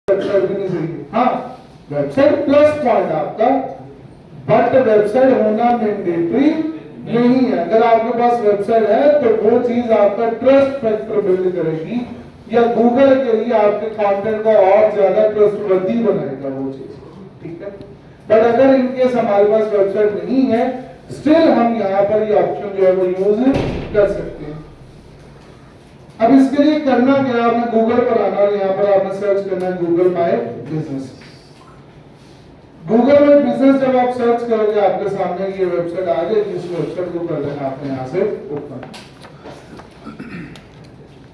Website भी नहीं सही है। हाँ, वेबसाइट प्लस पॉइंट आपका, बट वेबसाइट होना मैंडेटरी नहीं है। अगर आपके पास वेबसाइट है तो वो चीज आपका ट्रस्ट फैक्टर बिल्ड करेगी या गूगल के लिए आपके कंटेंट को और ज्यादा ट्रस्टवर्दी बनाएगा वो चीज, ठीक है। बट अगर इनकेस हमारे पास वेबसाइट नहीं है, स्टिल हम यहाँ पर ये ऑप्शन जो है वो यूज कर सकते हैं। अब इसके लिए करना क्या, आपने गूगल पर आना और यहाँ पर आपने सर्च करना है गूगल माय बिजनेस। गूगल में बिजनेस जब आप सर्च करोगे आपके सामने ये वेबसाइट आ जाएगी। इस वेबसाइट को कर लेना आपने यहाँ से ओपन।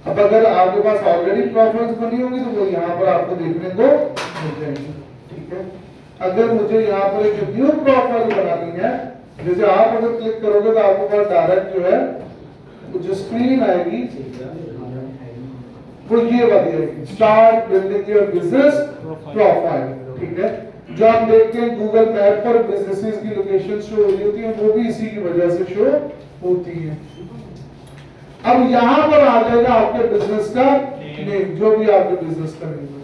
अब अगर आपके पास ऑलरेडी प्रोफाइल्स बनी होगी तो वो यहाँ पर आपको देखने को मिल जाएंगी, ठीक है। अगर मुझे यहाँ पर एक न्यू प्रोफाइल बनानी है, जैसे आप अगर क्लिक करोगे तो आपके पास डायरेक्ट जो है जो स्क्रीन आएगी वो ये वाली start building your business profile, ठीक है। जो हम देखते हैं गूगल मैप पर बिजनेसेस की लोकेशन शो हो रही होती है, वो भी इसी की वजह से शो होती है। अब यहाँ पर आ जाएगा आपके बिजनेस का नेम, जो भी आपके बिजनेस का नेम है।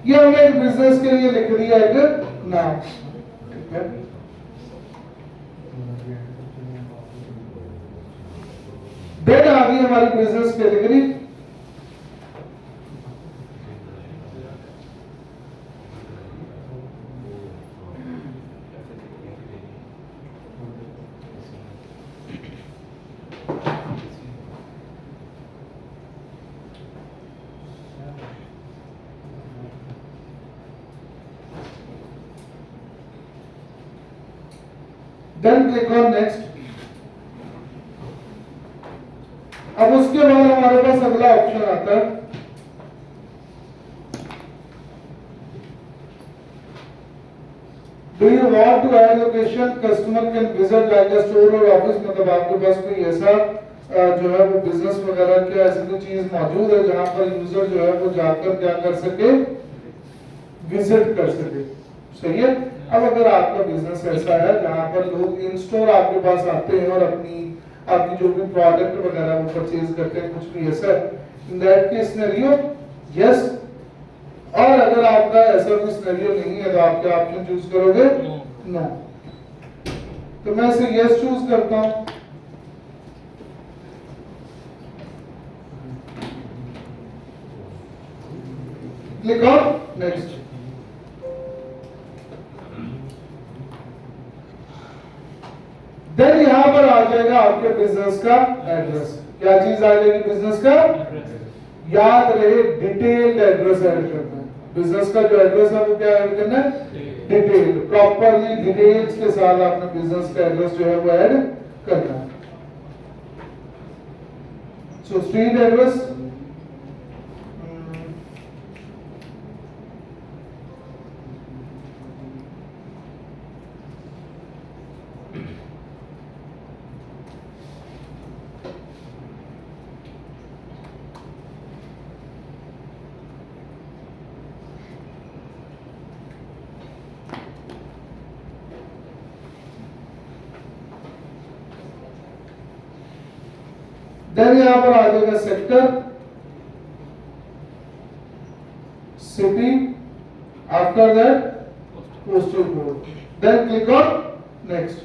ये हमने एक बिजनेस के लिए लिख दिया एक नाम, ठीक है। देन आ गई हमारी business category. Then click on next. अब उसके बाद हमारे पास अगला ऑप्शन आता है do you want to add location customer can visit like a store और ऑफिस। मतलब आपके पास कोई ऐसा जो है वो बिजनेस वगैरह की ऐसी कोई चीज मौजूद है जहां पर यूजर जो है वो जाकर क्या कर सके, विजिट कर सके, सही है। अब अगर आपका बिजनेस ऐसा है जहां पर लोग इन स्टोर आपके पास आते हैं और आपकी जो भी प्रोडक्ट वगैरह वो परचेज करते हैं, कुछ भी ऐसा, in that case scenario yes. और अगर आपका ऐसा कोई सिनेरियो नहीं है तो आप क्या ऑप्शन चूज करोगे, नो। तो मैं इसे यस चूज करता हूं। Click on next. देन यहां पर आ जाएगा आपके बिजनेस का एड्रेस। क्या चीज आ जाएगी बिजनेस का, याद रहे डिटेल्ड एड्रेस ऐड करना है। बिजनेस का जो एड्रेस है वो क्या ऐड करना है, डिटेल, प्रॉपरली डिटेल्स के साथ आपने बिजनेस का एड्रेस जो है वो ऐड करना है। सो स्ट्रीट एड्रेस, देन यहां पर आ जाएगा sector, city, after that postal code, then click on next.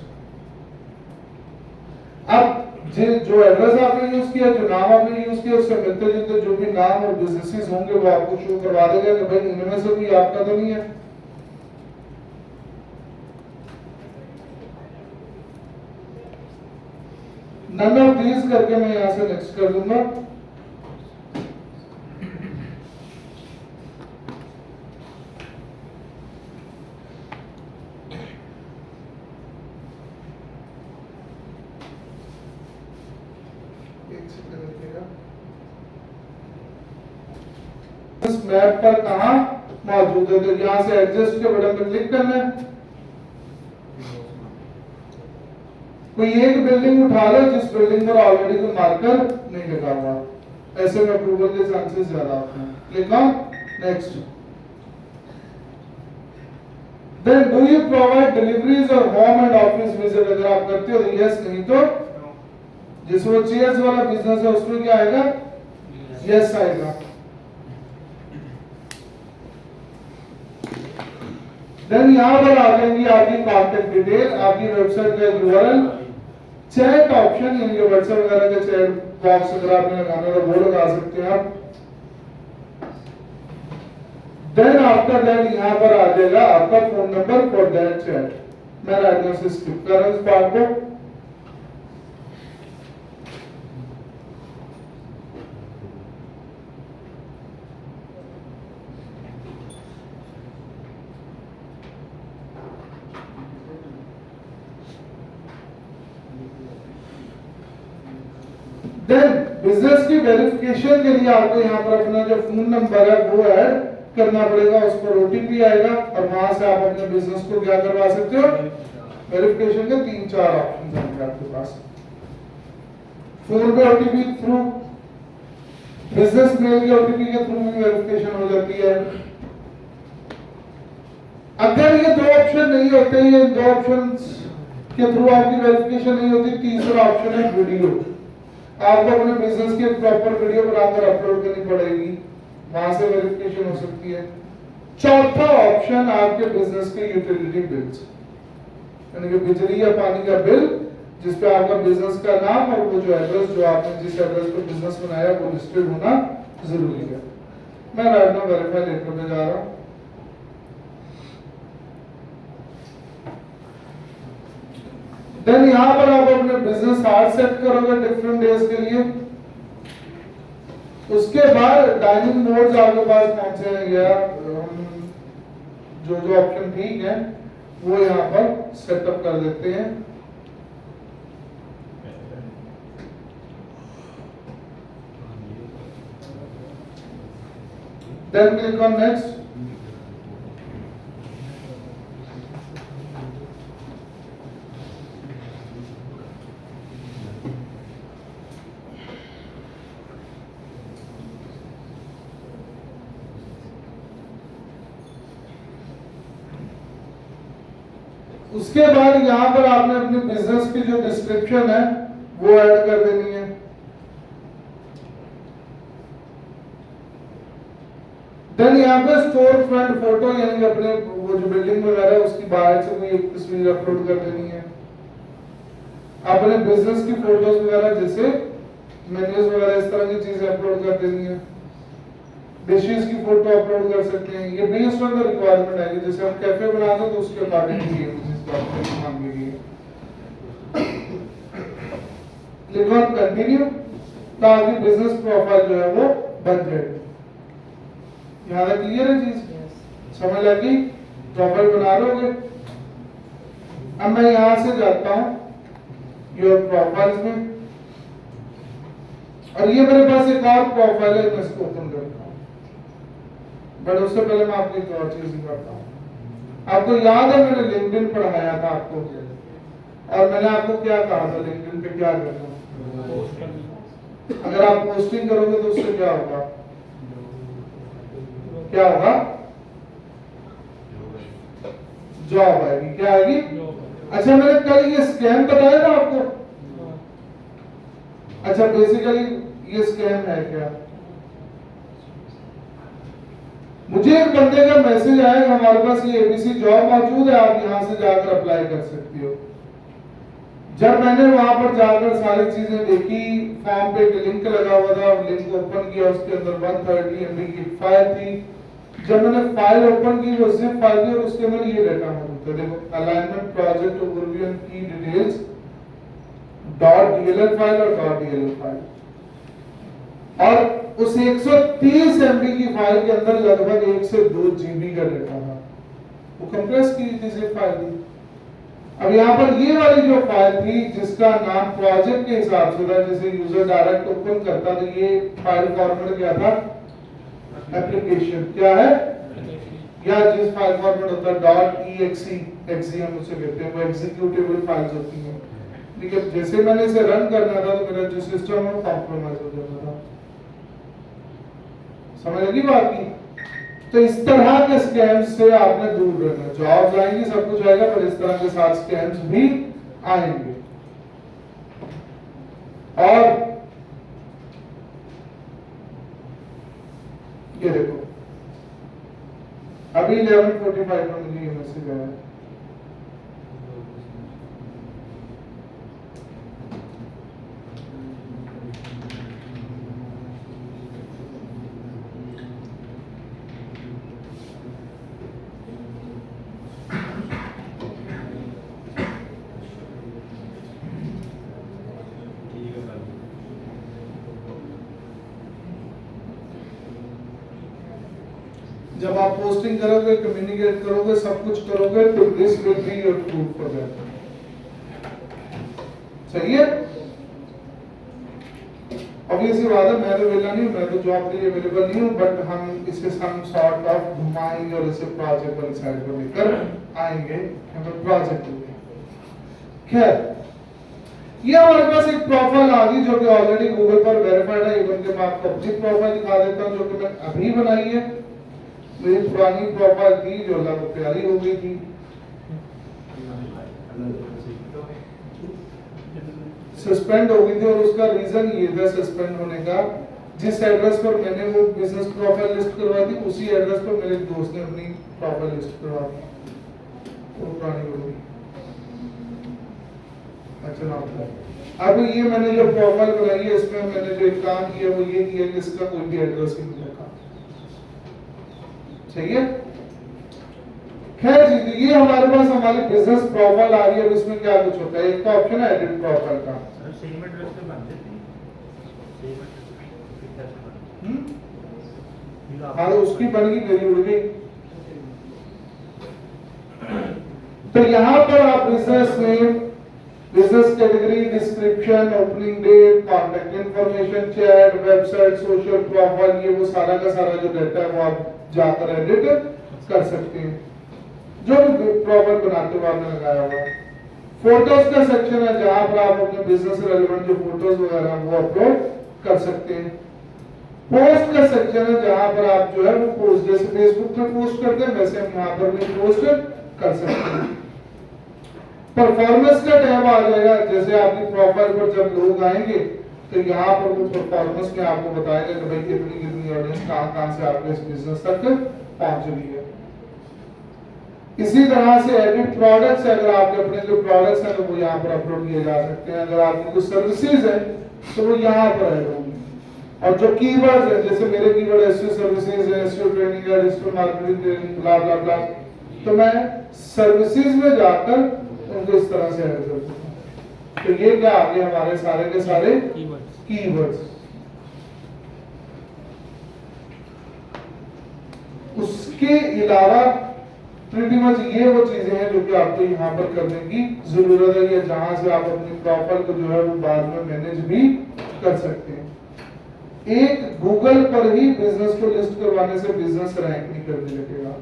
अब जो एड्रेस आपने यूज किया, जो नाम आपने यूज किया, उससे मिलते जुलते जो भी नाम और बिजनेसेस होंगे वो आपको शो करवा देगा कि भाई इनमें से कोई आपका तो नहीं है। नन ऑफ दीज करके मैं यहां से नेक्स्ट कर दूंगा। इस मैप पर कहां मौजूद है, तो यहां से एडजस्ट के बटन पर क्लिक करना है। कोई एक बिल्डिंग उठा लो जिस बिल्डिंग पर ऑलरेडी कोई मार्कर नहीं लगा हुआ, ऐसे में अप्रूवल के चांसेस ज्यादा होते हैं। Click on next. Then do you provide deliveries और होम एंड ऑफिस विजिट, अगर आप करते हो तो यस, नहीं तो जिस वो चेयर्स वाला बिजनेस है उसमें क्या आएगा, यस आएगा। देन यहां पर आ जाएंगी आपकी कॉन्टेक्ट डिटेल, आपकी वेबसाइट का यूआरएल, चैट ऑप्शन, यानी कि व्हाट्सएप वगैरह का चैट बॉक्स अगर आपने लगाना तो वो लगा सकते हैं आप। देन आफ्टर दैट यहां पर आ जाएगा आपका phone number for that chat. मैं राइट से स्किप कर रहा हूं इस पार्ट को। देन बिजनेस की वेरिफिकेशन के लिए आपको यहाँ पर अपना जो फोन नंबर है वो ऐड करना पड़ेगा, उस पर ओटीपी आएगा और वहां से आप अपने बिजनेस को क्या करवा सकते हो, वेरिफिकेशन के 3-4 ऑप्शन होंगे आपके पास। फोन पे ओटीपी थ्रू, बिजनेस मेल के ओटीपी के थ्रू भी वेरिफिकेशन हो जाती है। अगर ये दो ऑप्शन नहीं होते, ये दो ऑप्शंस के थ्रू आपकी वेरिफिकेशन नहीं होती, तीसरा ऑप्शन है वीडियो। आपको अपने बिजनेस की प्रॉपर वीडियो बनाकर अपलोड करनी पड़ेगी, वहां से वेरिफिकेशन हो सकती है। चौथा ऑप्शन आपके बिजनेस के यूटिलिटी बिल्स, यानी कि बिजली या पानी का बिल जिस पे आपका बिजनेस का नाम और वो जो एड्रेस जो आपने जिस एड्रेस पे बिजनेस बनाया वो लिस्टेड होना जरूरी है। मैं राइट नाउ वेरीफाई लेटर पे जा रहा हूं। देन यहां पर आप अपने बिजनेस आवर्स सेट करोगे डिफरेंट डेज के लिए। उसके बाद डाइनिंग मोड्स आपके पास पहुंचे या जो जो ऑप्शन ठीक है वो यहां पर सेटअप कर देते हैं। Then click on next. उसके बाद यहां पर आपने अपने बिजनेस की जो डिस्क्रिप्शन है वो ऐड कर देनी है। देन यहाँ पे स्टोर फ्रंट फोटो, यानी कि अपने वो जो बिल्डिंग वगैरह है उसकी बाहर से कोई एक तस्वीर अपलोड कर देनी है। अपने बिजनेस की फोटोज वगैरह जैसे मेन्यूज वगैरह इस तरह की चीजें अपलोड कर देनी है। डिशेस की फोटो अपलोड कर सकते हैं, ये बेस्ड ऑन द रिक्वायरमेंट है। जैसे हम कैफे बनाते हैं तो उसके अकॉर्डिंग ये क्लिक ऑन कंटिन्यू, ताकि बिजनेस प्रोफाइल जो है वो बन जाए। यहाँ तक क्लियर है चीज, समझ लगी? प्रोफाइल बना लोगे। अब मैं यहां से जाता हूं योर प्रोफाइल्स में, और ये मेरे पास एक और प्रोफाइल है, मैं इसको ओपन करता हूं। बट उससे पहले मैं आपको एक और चीज करता हूं। आपको याद है मैंने लिंक्डइन पढ़ाया था आपको, और मैंने आपको क्या कहा था लिंक्डइन पे क्या करना? अगर आप पोस्टिंग करोगे तो उससे क्या होगा? क्या होगा? जॉब आएगी। क्या आएगी? अच्छा, मैंने कल ये स्कैम बताया था आपको। अच्छा, बेसिकली ये स्कैम है क्या? मुझे एक बंदे का मैसेज आया कि हमारे पास ये एबीसी जॉब मौजूद है, आप यहां से जाकर अप्लाई कर सकती हो। जब मैंने वहां पर जाकर सारी चीजें देखी, फॉर्म पे एक लिंक लगा हुआ था, लिंक ओपन किया, उसके अंदर 130 MB की फाइल थी। जब मैंने फाइल ओपन की वो जिप फाइल थी और उसके अंदर ये डाटा मौजूद था। देखो, अलाइनमेंट प्रोजेक्ट ओवरव्यू एंड की डिटेल्स .dll फाइल और .dll फाइल, और उस 130 MB की फाइल के अंदर लगभग 1 से 2 GB का डाटा था। वो कंप्रेस की थी जिप फाइल थी। अब यहाँ पर ये वाली जो फाइल थी जिसका नाम प्रोजेक्ट के हिसाब से था, जैसे यूजर डायरेक्ट ओपन करता तो ये फाइल फॉर्मेट क्या था? एप्लीकेशन। क्या है? या जिस फाइल फॉर्मेट होता है .exe, exe हम उसे कहते हैं, वो एग्जीक्यूटेबल फाइल्स होती हैं। ठीक है, जैसे मैंने इसे रन करना था तो मेरा जो सिस्टम है वो कॉम्प्रोमाइज हो जाता था। समझ लगी बात की? तो इस तरह के स्कैम्स से आपने दूर रहना। जॉब आएंगी, सब कुछ आएगा, पर इस तरह के साथ स्कैम्स भी आएंगे। और ये देखो अभी 11:45 में मुझे ये मैसेज आया। जब आप पोस्टिंग करोगे, कम्युनिकेट करोगे, सब कुछ करोगे, तो this will be your proof for that. सही है? ऑब्वियसली बात है, मैं तो वेला नहीं हूं, मैं तो जॉब के लिए अवेलेबल नहीं हूं, बट हम इसे सम सॉर्ट ऑफ घुमाएंगे और इसे प्रोजेक्ट वाली साइड पर लेकर आएंगे। हमें प्रोजेक्ट खैर, ये हमारे पास एक प्रोफाइल आ गई जो कि ऑलरेडी गूगल पर वेरीफाइड है। इवन के मैं आपको अपनी प्रोफाइल दिखा देता हूं जो कि मैं अभी बनाई है। मेरी पुरानी प्रोफाइल थी जो अल्लाह को प्यारी हो गई थी, सस्पेंड हो गई थी, और उसका रीजन ये था सस्पेंड होने का, जिस एड्रेस पर मैंने वो बिजनेस प्रोफाइल लिस्ट करवाई थी उसी एड्रेस पर मेरे दोस्त ने अपनी प्रोफाइल लिस्ट करवा दी, वो पुरानी हो गई। अच्छा, अब ये मैंने जो प्रोफाइल बनाई है इसमें मैंने जो काम किया वो ये किया कि इसका कोई भी एड्रेस ही नहीं रखा। सही है? खैर जी, ये हमारे पास हमारी बिजनेस प्रोफाइल आ रही है। अब इसमें क्या कुछ होता है, एक तो ऑप्शन है एडिट प्रोफाइल का। सर सेम एड्रेस पे बनते थे, सेम एड्रेस। हाँ, तो उसकी बन गई, मेरी उड़ गई। तो यहाँ पर आप business name, business category, description, opening date, contact information, chat, website, social profile, ये वो सारा का सारा जो डाटा है वो आप जाकर एडिट कर सकते हैं, जो भी प्रोफाइल बनाते हुए आपने लगाया हुआ। फोटोज का सेक्शन है जहां पर आप अपने बिजनेस से रेलेवेंट जो फोटोज वगैरह वो अपलोड कर सकते हैं। पोस्ट का सेक्शन है जहां पर आप जो है वो पोस्ट, जैसे फेसबुक पे पोस्ट करते हैं वैसे हम यहाँ पर भी पोस्ट कर सकते हैं। परफॉर्मेंस का टैब आ जाएगा, जैसे आपकी प्रोफाइल पर जब लोग आएंगे तो यहाँ पर वो परफॉर्मेंस में आपको बताएगा कि भाई कितनी कितनी ऑडियंस कहाँ से आपके इस बिजनेस तक पहुंच रही है। इसी तरह से एडिट प्रोडक्ट्स, अगर आपके अपने जो प्रोडक्ट्स हैं तो वो यहाँ पर अपलोड किए जा सकते हैं। अगर आपकी कुछ सर्विसेज है तो वो यहाँ पर ऐड होंगी। और जो कीवर्ड्स है, जैसे मेरे कीवर्ड एसईओ सर्विसेज है, एसईओ ट्रेनिंग है, डिजिटल मार्केटिंग ट्रेनिंग, ब्ला ब्ला ब्ला, तो मैं सर्विसेज में जाकर उनको इस तरह से ऐड कर दूंगा। तो ये क्या आ गया, हमारे सारे के सारे कीवर्ड्स। उसके अलावा प्रीटी मच ये वो चीजें हैं जो कि आपको यहाँ पर करने की जरूरत है, या जहां से आप अपनी प्रोफाइल को जो है वो बाद में मैनेज भी कर सकते हैं। एक गूगल पर ही बिजनेस को लिस्ट करवाने से बिजनेस रैंक नहीं करने लगेगा।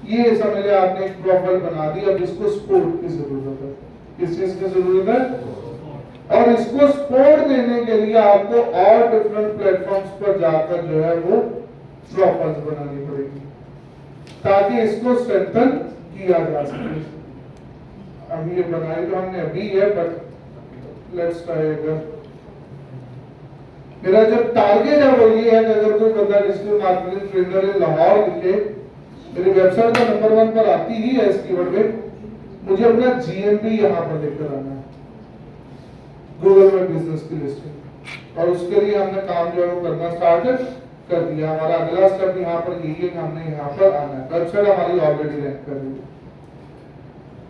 ये समझ लिया आपने एक प्रोफाइल बना दी, अब इसको सपोर्ट की जरूरत है। किस चीज की जरूरत है? और इसको सपोर्ट देने के लिए आपको और डिफरेंट प्लेटफॉर्म्स पर जाकर जो है वो प्रोफाइल्स बनानी पड़ेगी ताकि इसको स्ट्रेंथन किया जा सके। अभी ये बनाई तो हमने अभी है, बट लेट्स ट्राई अगर। मेरा जो टारगेट है वो ये है कि अगर कोई बंदा डिजिटल मार्केटिंग ट्रेनर है लाहौर लिखे, मेरी वेबसाइट का नंबर 1 पर आती ही है इस कीवर्ड में, मुझे अपना जीएमपी यहाँ पर लेकर आना है गूगल में बिजनेस की लिस्टिंग, और उसके लिए हमने काम जो है वो करना स्टार्ट कर दिया। हमारा अगला स्टेप यहाँ पर यही है कि हमने यहाँ पर आना है। वेबसाइट हमारी ऑलरेडी रैंक कर रही है,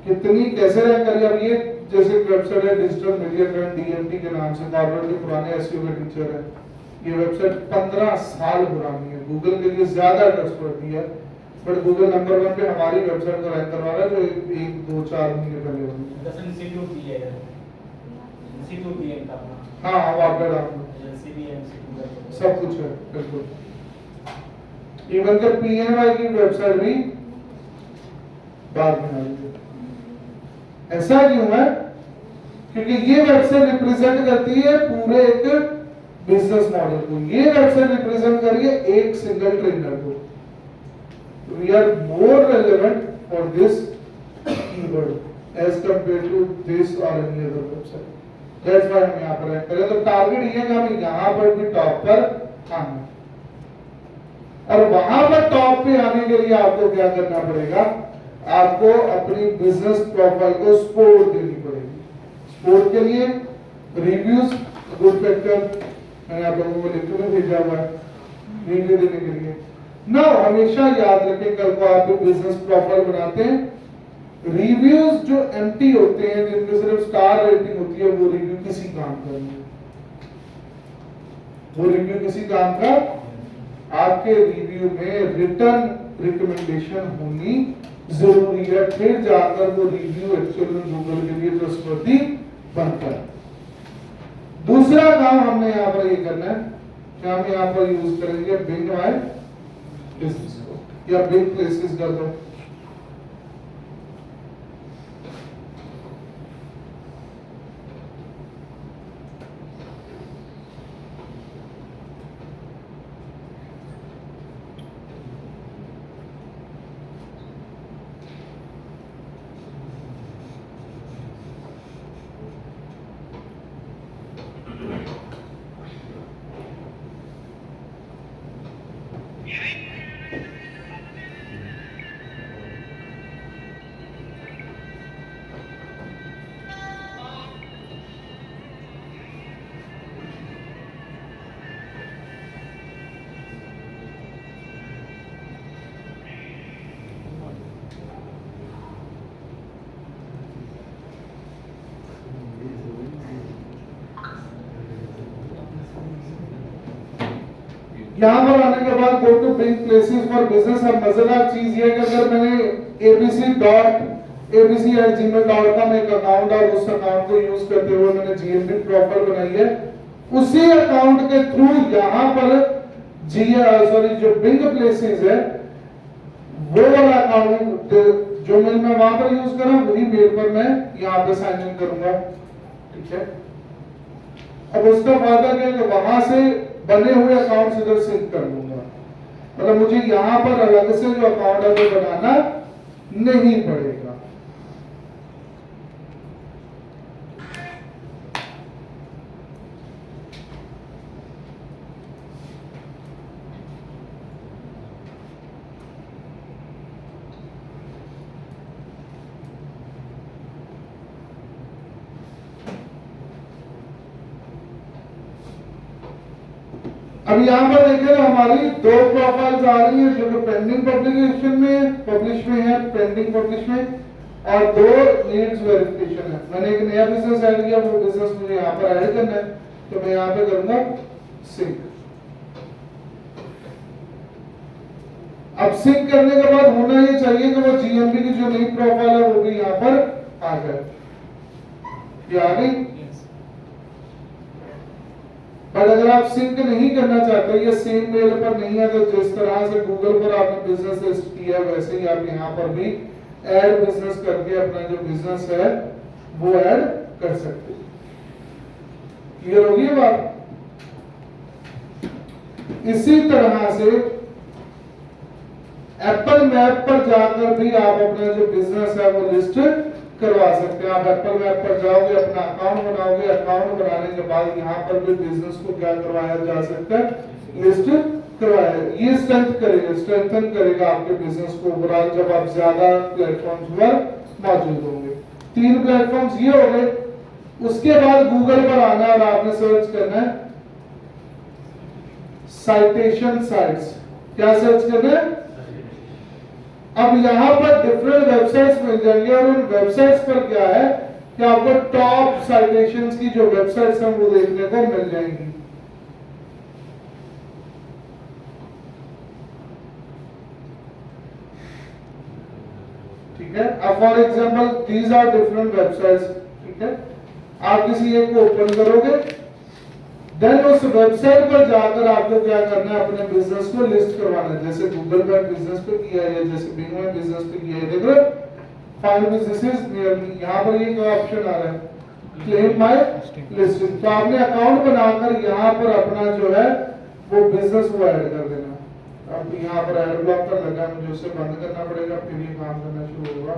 कितनी कैसे रैंक कर रही है? अब ये जैसे वेबसाइट है डिजिटल मीडिया ट्रेंड डीएमटी के नाम से, कॉर्पोरेट के पुराने एसईओ के टीचर है। ये वेबसाइट 15 साल पुरानी है, गूगल के लिए ज्यादा ट्रस्टवर्दी है, बट गूगल नंबर 1 पे हमारी वेबसाइट को रैंक करवा रहा है जो 1-2-4 महीने पहले हुई। जैसे इंस्टीट्यूट भी है, इंस्टीट्यूट भी है अपना। हाँ, आप डाउनलोड सब कुछ है, बिल्कुल। इवन के पीएनवाई की वेबसाइट भी बाद में आई है। ऐसा क्यों है? क्योंकि ये वेबसाइट रिप्रेजेंट करती है पूरे एक बिजनेस मॉडल को। ये वेबसाइट रिप्रेजेंट कर रही है एक सिंगल ट्रेनर को। we are more relevant for this keyword as compared to this or any other website. That's why हम यहाँ पर रैंक करें। तो टारगेट ये है कि हम यहाँ पर भी टॉप पर आना, और वहां पर टॉप पे आने के लिए आपको क्या करना पड़ेगा, आपको अपनी बिजनेस प्रोफाइल को सपोर्ट देनी पड़ेगी। सपोर्ट के लिए रिव्यूज गुड फैक्टर मैंने आप लोगों को लिख के भेजा हुआ है रिव्यू देने के लिए ना। हमेशा याद रखें, कल को आप बिजनेस प्रोफाइल बनाते हैं, रिव्यूज जो एम्प्टी होते हैं, जिनमें सिर्फ स्टार रेटिंग होती है, वो रिव्यू किसी काम का नहीं है। वो रिव्यू किसी काम का, आपके रिव्यू में रिटर्न रिकमेंडेशन होनी जरूरी है, फिर जाकर वो रिव्यू एक्चुअल में गूगल के लिए ट्रस्टवर्दी बनता है। दूसरा काम हमने यहाँ पर ये करना है कि हम यहाँ पर यूज करेंगे बिंग माय बिजनेस को या बिंग प्लेसेस कर दो। यहाँ पर आने के बाद go to Bing places for business. अब मजेदार चीज ये है कि अगर मैंने abc@gmail.com एक अकाउंट और उस अकाउंट को यूज करते हुए मैंने जीएमबी प्रोफाइल बनाई है, उसी अकाउंट के थ्रू यहाँ पर जो बिंग प्लेसेस है वो वाला अकाउंट जो मेल मैं वहां पर यूज कर रहा हूँ, वही मेल पर मैं यहाँ पे साइन इन करूंगा। ठीक है, अब उसका फायदा क्या है कि वहां से बने हुए अकाउंट इधर सिंक कर लूंगा, मतलब मुझे यहां पर अलग से जो अकाउंट है वो बनाना नहीं पड़ेगा। अब यहाँ पर देखें तो हमारी दो प्रोफाइल्स आ रही हैं, जो कि पेंडिंग पब्लिकेशन में पब्लिश में है, पेंडिंग पब्लिश में, और दो नीड्स वेरिफिकेशन है। मैंने एक नया बिजनेस ऐड किया, वो बिजनेस मुझे यहाँ पर ऐड करना है, तो मैं यहाँ पे करूंगा सिंक। अब सिंक करने के बाद होना ये चाहिए कि वो जीएमबी की जो नई प्रोफाइल है वो भी यहाँ पर आ जाए। ये आ गई। पर अगर आप सिंक नहीं करना चाहते, ये सेम मेल पर नहीं है, तो जिस तरह से गूगल पर आपने बिजनेस लिस्ट किया है वैसे ही आप यहाँ पर भी ऐड बिजनेस करके अपना जो बिजनेस है वो ऐड कर सकते हैं। क्लियर होगी बात? इसी तरह से एप्पल मैप पर जाकर भी आप अपना जो बिजनेस है वो लिस्ट करवा सकते हैं। आप एप्पल मैप पर जाओगे, अपना अकाउंट बनाओगे, अकाउंट बनाने के बाद यहाँ पर भी बिजनेस को क्या करवाया जा सकता है, लिस्ट करवाया। ये स्ट्रेंथन करेगा आपके बिजनेस को ओवरऑल, जब आप ज्यादा प्लेटफॉर्म्स पर मौजूद होंगे। 3 प्लेटफॉर्म्स ये हो गए। उसके बाद गूगल पर आना और आपने सर्च करना है साइटेशन साइट्स। क्या सर्च करना है? अब यहाँ पर डिफरेंट वेबसाइट्स मिल जाएंगे, और उन वेबसाइट्स पर क्या है कि आपको टॉप साइटेशंस की जो वेबसाइट्स हैं वो देखने को मिल जाएंगी। ठीक है, अब for example these are different websites. ठीक है, आप किसी एक को ओपन करोगे, देन उस वेबसाइट पर जाकर आपको क्या करना है, अपने बिजनेस को लिस्ट करवाना है। जैसे गूगल पर बिजनेस पे किया है, जैसे बिंग में बिजनेस पे किया है। देखो फाइंड बिजनेसेस नियर मी, यहाँ पर ये क्या ऑप्शन आ रहा है, क्लेम माय लिस्टिंग। तो आपने अकाउंट बनाकर यहाँ पर अपना जो है वो बिजनेस को ऐड कर देना। अब यहाँ पर एड ब्लॉक पर लगा, मुझे उसे बंद करना पड़ेगा, फिर ये काम करना शुरू होगा।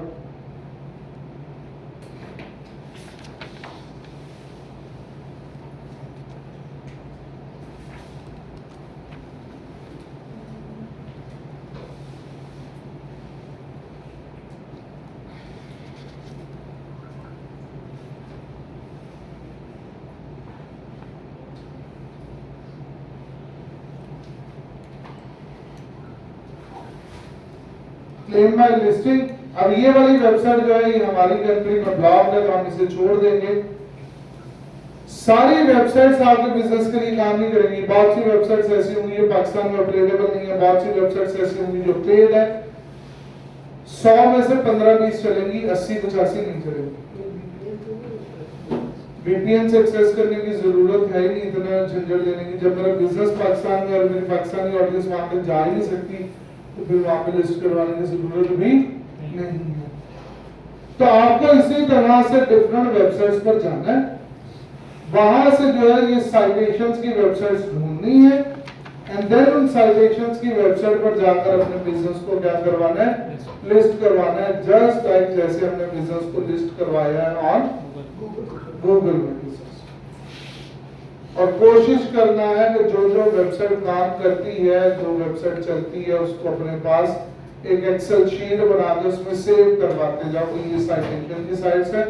क्लेम माय लिस्टिंग, अब ये वाली वेबसाइट जो है ये हमारी कंट्री में ब्लॉक है, तो हम इसे छोड़ देंगे। सारी वेबसाइट्स आपके बिजनेस के लिए काम नहीं करेंगी। बहुत सी वेबसाइट्स ऐसी होंगी जो पाकिस्तान में ऑपरेटेबल नहीं है, बहुत सी वेबसाइट्स ऐसी होंगी जो पेड है। 100 में से 15-20 चलेंगी, 80-85 नहीं चलेंगी। वीपीएन से एक्सेस करने की जरूरत है ही नहीं, इतना झंझट लेने की। जब मेरा बिजनेस पाकिस्तान में और मेरी पाकिस्तानी ऑडियंस वहां तक जा ही नहीं सकती, तो फिर वहां पे लिस्ट करवाने की जरूरत भी नहीं है। तो आपको इसी तरह से डिफरेंट वेबसाइट्स पर जाना है, वहां से जो है ये साइटेशंस की वेबसाइट्स ढूंढनी है, एंड देन उन साइटेशंस की वेबसाइट पर जाकर अपने बिजनेस को क्या करवाना है, लिस्ट करवाना है। जस्ट लाइक जैसे हमने बिजनेस को लिस्ट करवाया है ऑन गूगल में। और कोशिश करना है कि जो जो वेबसाइट काम करती है, जो वेबसाइट चलती है, उसको अपने पास एक एक्सेल शीट बना के उसमें सेव करवाते जाओ। ये साइटेशन की साइट्स है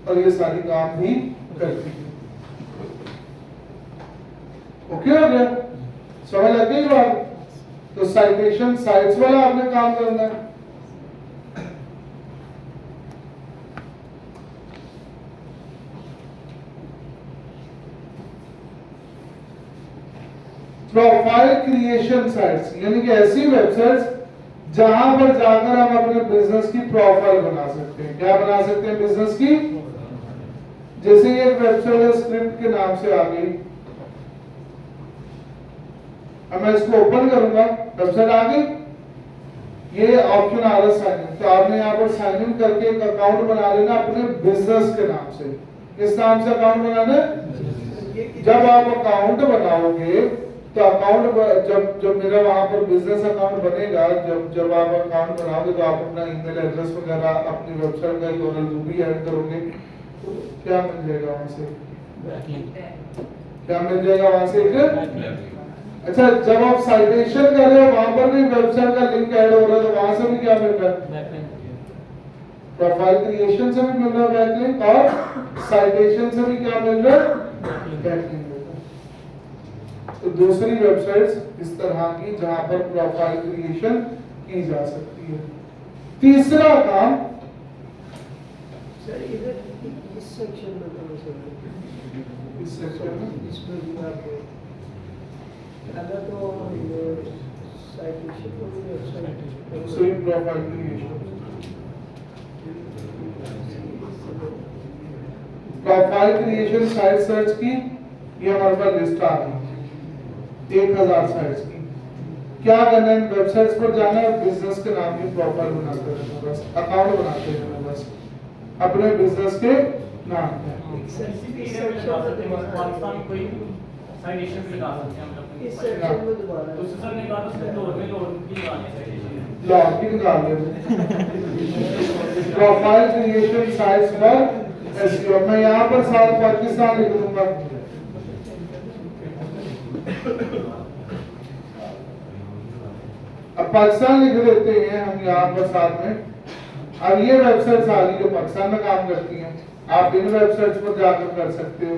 और ये सारी काम भी करती है। ओके हो गया, समझ लग गई बात? तो साइटेशन साइट्स वाला आपने काम करना है। प्रोफाइल क्रिएशन साइट्स, यानी कि ऐसी वेबसाइट्स जहां पर जाकर हम अपने बिजनेस की प्रोफाइल बना सकते हैं। क्या बना सकते हैं बिजनेस की? जैसे ये एक वेबसाइट है, स्क्रिप्ट के नाम से आ गई। अब मैं इसको ओपन करूंगा, वेबसाइट आ गई। ये ऑप्शन आ रहा है साइन इन, तो आपने यहाँ पर साइन इन करके एक अकाउंट बना लेना अपने बिजनेस के नाम से। किस नाम से अकाउंट बनाना है? जब आप अकाउंट बनाओगे तो अकाउंट जब मेरा वहां पर बिजनेस अकाउंट बनेगा, जब आप अकाउंट बनाओगे तो आप अपना ईमेल एड्रेस वगैरह, अपनी वेबसाइट का यूआरएल जो भी ऐड करोगे, तो क्या मिल जाएगा वहां से? क्या मिल जाएगा वहां से? एक अच्छा, जब आप साइटेशन कर रहे हो वहां पर भी वेबसाइट का लिंक ऐड हो रहा है, तो वहां से भी क्या मिल रहा है? प्रोफाइल क्रिएशन से भी मिल रहा है बैकलिंक, और साइटेशन से भी क्या मिल रहा है? बैकलिंक। तो दूसरी वेबसाइट्स इस तरह की जहां पर प्रोफाइल क्रिएशन की जा सकती है। तीसरा काम, सर इधर इस सेक्शन में कौन सा है? इस सेक्शन में इसमें भी आप अगर तो साइटेशन को भी वेबसाइट सही profile creation, profile creation site search की, ये हमारे पास लिस्ट आ गई 1000 साइट्स की। क्या करना है? वेबसाइट्स पर जाना है, बिजनेस के नाम की प्रोफाइल बनाते रहना, बस अकाउंट बनाते रहना, बस अपने बिजनेस के नाम पे। पाकिस्तान कोई साइटेशन पे डाल सकते हैं हम अपने। इस सेक्शन में दोबारा तो सर ने कहा उसमें लोड की लगानी साइटेशन। लॉग की निकाल ले। प्रोफाइल क्रिएशन साइट्स पर एसईओ, मैं यहाँ पर साउथ पाकिस्तान लिख दूंगा। अब पाकिस्तान लिख देते हैं हम यहाँ पर साथ में। अब ये वेबसाइट्स आ गई जो पाकिस्तान में काम करती हैं, आप इन वेबसाइट्स पर जाकर कर सकते हो।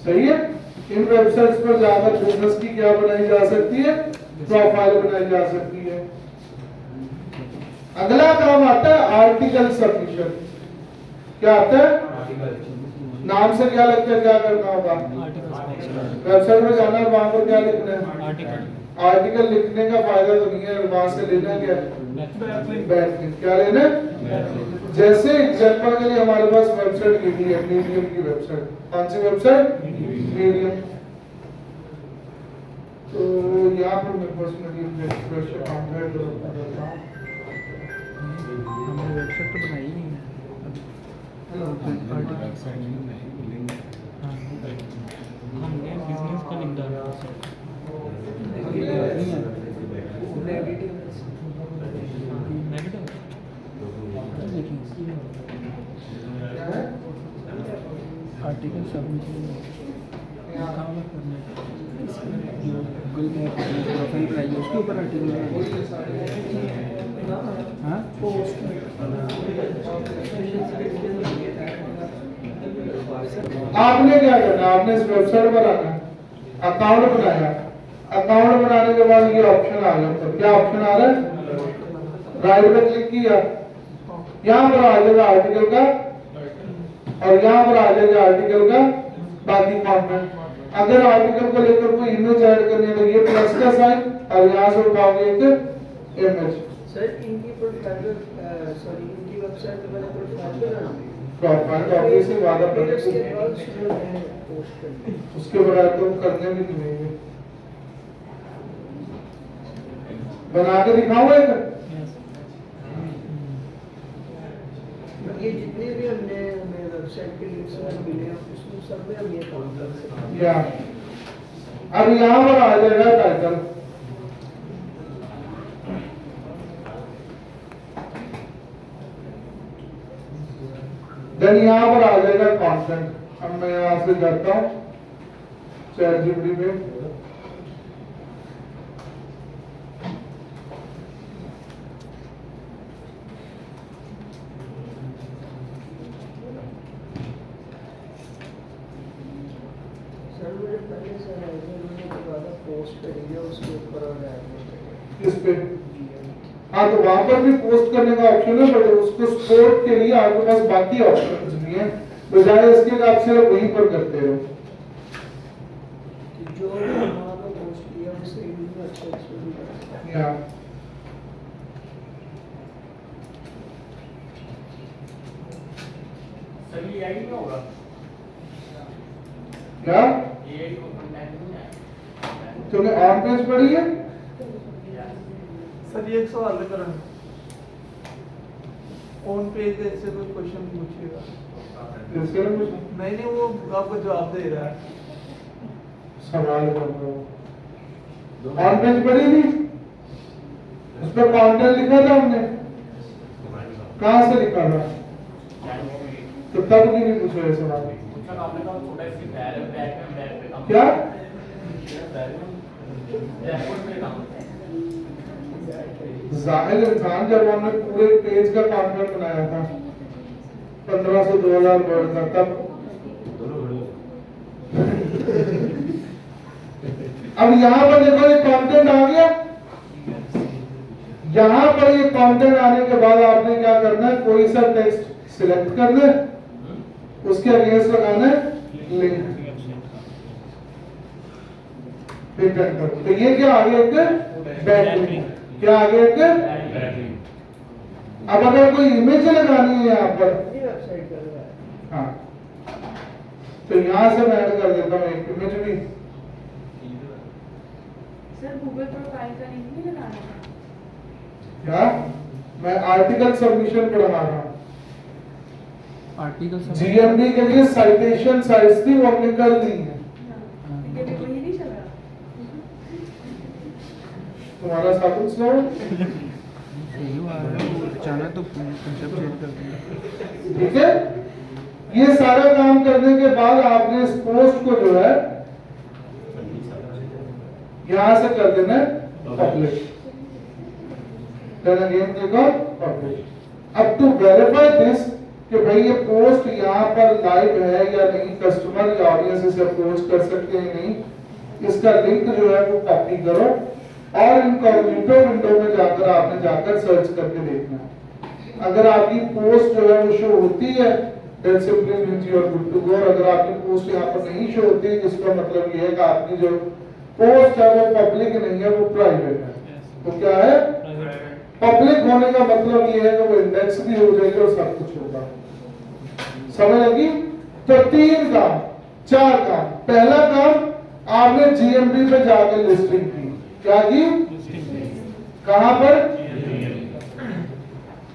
सही है? इन वेबसाइट्स पर जाकर बिजनेस की क्या बनाई जा सकती है? प्रोफाइल बनाई जा सकती है। अगला काम आता है आर्टिकल सबमिशन। क्या आता है? नाम से क्या लगता है? क्या करना होगा? वेबसाइट में जाना है, वहां पर क्या लिखना है? आर्टिकल लिखने का फायदा तो नहीं है, वहां से लेना क्या? बैकलिंक। क्या लेना? जैसे एग्जांपल के लिए हमारे पास वेबसाइट लिखी है, मीडियम की वेबसाइट। कौन सी वेबसाइट? मीडियम। तो यहाँ पर मेरे पास मीडियम अकाउंट है, तो हमने वेबसाइट तो बनाई नहीं है। हमने बिजनेस आर्टिकल सबमिशन काम करने जो गूगल में प्रोफाइल बनाई है उसके ऊपर आर्टिकल हाँ आपने क्या करना, आपने इस वेबसाइट पर आना, अकाउंट बनाया, अकाउंट बनाने के बाद ये ऑप्शन आ गया, तो क्या ऑप्शन आ रहा है, राइट पे क्लिक किया, यहाँ पर आ जाएगा आर्टिकल का और यहाँ पर आ जाएगा आर्टिकल का बाकी कंटेंट। अगर आर्टिकल को लेकर कोई इमेज ऐड करनी है तो ये प्लस का साइन और यहाँ से उठाओगे एक इमेज। सर इनकी प्रोफाइल सॉरी इनकी वेबसाइट पे मैंने प्रोफाइल बनाना प्रोफाइल ऑब्वियसली वादा फिर करने उसके को बाद शुरू में पोस्ट करना उसके बगैर तो करने भी नहीं है। बना के दिखाऊंगा एक, ये जितने भी हमने हमें वेबसाइट के लिंक्स में मिले हैं उसमें सब में हम ये काम कर सकते हैं। या अब यहाँ पर आ जाएगा टाइटल, देन यहाँ पर आ जाएगा कंटेंट। अब मैं यहाँ से जाता हूँ चैट जीपीटी पे, सर मुझे पहले से आइडिया होने के बाद आप पोस्ट करेंगे उसके ऊपर और ऐड करेंगे इस पे हाँ, तो वहां पर भी पोस्ट करने का ऑप्शन है, बट उसको सपोर्ट के लिए आपके पास बाकी ऑप्शंस नहीं है, बजाय इसके कि आप सिर्फ वहीं पर करते हो। जो हमारा पोस्ट किया उससे में अच्छा एक्सपीरियंस या सर ये आई नहीं होगा, क्या ये को कंटेंट नहीं है। तुमने ऑन पेज पढ़ी है? सर ये एक सवाल करा ऑन पेज ऐसे कोई क्वेश्चन पूछेगा इसके लिए कुछ नहीं नहीं वो आपको जवाब दे रहा है सवाल कर रहा हूँ। ऑन पेज पढ़ी थी, उस पर कंटेंट लिखा था हमने, कहाँ से लिखा था, तो तब क्यों नहीं पूछा ये सवाल? आपने कहा छोटा सी बैक पे काम क्या डैशबोर्ड पे काम जाहिर इंसान जब हमने पूरे पेज का कंटेंट बनाया था 1500-2000 वर्ड का, तब अब यहाँ पर देखो ये कंटेंट आ गया। यहाँ पर ये कंटेंट आने के बाद आपने क्या करना है, कोई सा टेक्स्ट सिलेक्ट करना है, उसके अगेंस्ट लगाना है लिंक, हिट एंटर। तो ये क्या आ गया, एक बैकलिंक। क्या आ गया, एक। अब अगर कोई इमेज लगानी है यहाँ पर, ये वेबसाइट कर रहा है हाँ, तो यहाँ से मैं ऐड कर देता हूँ एक इमेज भी। सर गूगल प्रोफाइल का लिंक नहीं लगाना है? क्या मैं आर्टिकल सबमिशन पढ़ा रहा हूँ, आर्टिकल जीएमडी के लिए साइटेशन साइट्स थी, वो हमने कर दी है। ये भी वही नहीं चल रहा। तुम्हारा साबुन स्लो सही हुआ है वो अचानक तो कंसेप्ट चेंज कर दिया। ठीक है। ये सारा काम करने के बाद आपने इस पोस्ट को जो है यहां से कर देना है पब्लिश, देन अगेन देखो पब्लिश। अब टू वेरीफाई दिस कि भाई ये पोस्ट यहाँ पर लाइव है या नहीं, कस्टमर या ऑडियंस इसे अप्रोच कर सकते हैं नहीं, इसका लिंक जो है वो कॉपी करो और इनकॉग्निटो विंडो में जाकर आपने जाकर सर्च करके देखना है। अगर आपकी पोस्ट जो है वो शो होती है, that simply means you are good to go. अगर आपकी पोस्ट यहाँ पर नहीं शो होती, इसका मतलब ये है कि आपकी जो पोस्ट है वो पब्लिक नहीं है, वो प्राइवेट है। तो क्या है, पब्लिक होने का मतलब ये है कि वो इंडेक्स भी हो जाएगी और सब कुछ होगा। समझ लगी? तो 3 काम 4 काम। पहला काम, आपने जीएमडी पे जाकर लिस्टिंग की। क्या की? कहां पर?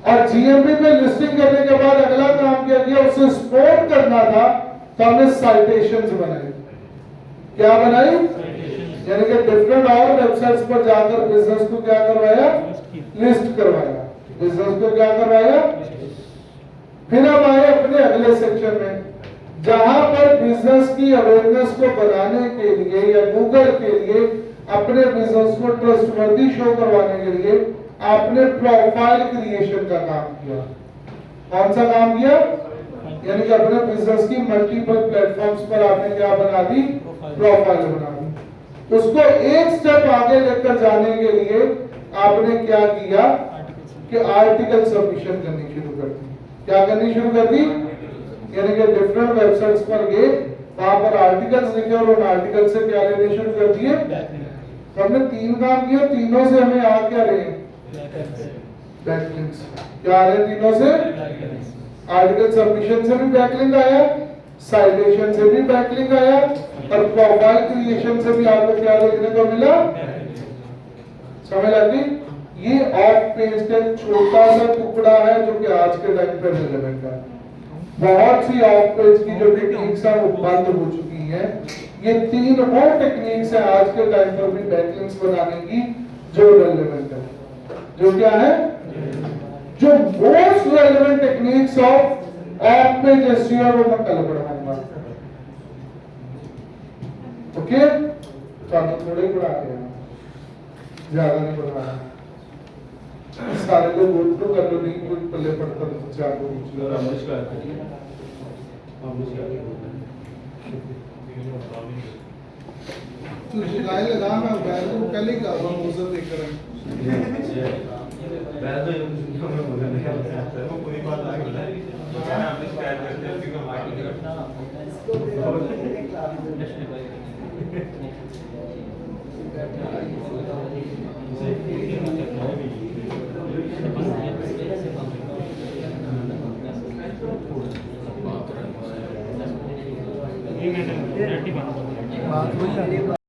और जीएमडी पे लिस्टिंग करने के बाद अगला काम क्या किया, उसे सपोर्ट करना था, तो हमने साइटेशंस बनाई। क्या बनाई? यानी कि डिफरेंट और वेबसाइट्स पर जाकर बिजनेस को क्या करवाया, लिस्ट करवाया। बिजनेस को क्या करवाया। फिर हम आए अपने अगले सेक्शन में, जहां पर बिजनेस की अवेयरनेस को बनाने के लिए या गूगल के लिए अपने बिजनेस को ट्रस्टवर्दी शो करवाने के लिए आपने प्रोफाइल क्रिएशन का काम किया। कौन सा काम किया? यानी कि अपने बिजनेस की मल्टीपल प्लेटफॉर्म्स पर आपने क्या बना दी? प्रोफाइल बना दी। उसको एक स्टेप आगे लेकर जाने के लिए आपने क्या किया कि आर्टिकल सबमिशन करनी शुरू कर दी। क्या करनी शुरू कर दी? यानी कि डिफरेंट वेबसाइट्स पर गए, वहां पर आर्टिकल्स लिखे और उन आर्टिकल से क्या लेने शुरू कर दिए? तो हमने 3 काम किए, तीनों से हमें आ क्या रहे? बैकलिंक्स। क्या आ रहे तीनों से? आर्टिकल सबमिशन से भी बैकलिंक आया, साइटेशन से भी बैकलिंक आया और प्रोफाइल क्रिएशन से भी आपको क्या देखने को मिला? समझ आती? ये ऑफ पेज का छोटा सा टुकड़ा है जो कि आज के टाइम पे रिलेवेंट है। बहुत सी ऑफ पेज की जो टेक्निक्स है वो बंद हो चुकी हैं। ये 3 और टेक्निक्स है आज के टाइम पर भी बैकलिंक्स बनाने की जो रिलेवेंट है। जो क्या है? जो most relevant techniques of of page SEO वो मैं कल पढ़ाऊंगा। ओके, तो आप थोड़े ही पढ़ा के ज्यादा नहीं पढ़ाना। सारे लोग वोट तो कर लो, नहीं कोई पल्ले पड़ता तो मुझसे आपको पूछ लो। तू शिकायत लगा, मैं बैल को कल ही कहा हूं मुझसे देखकर बैल तो हमें बोला नहीं वो पूरी बात आ गई है हमने शिकायत करते हैं कि बात वही आ रही है।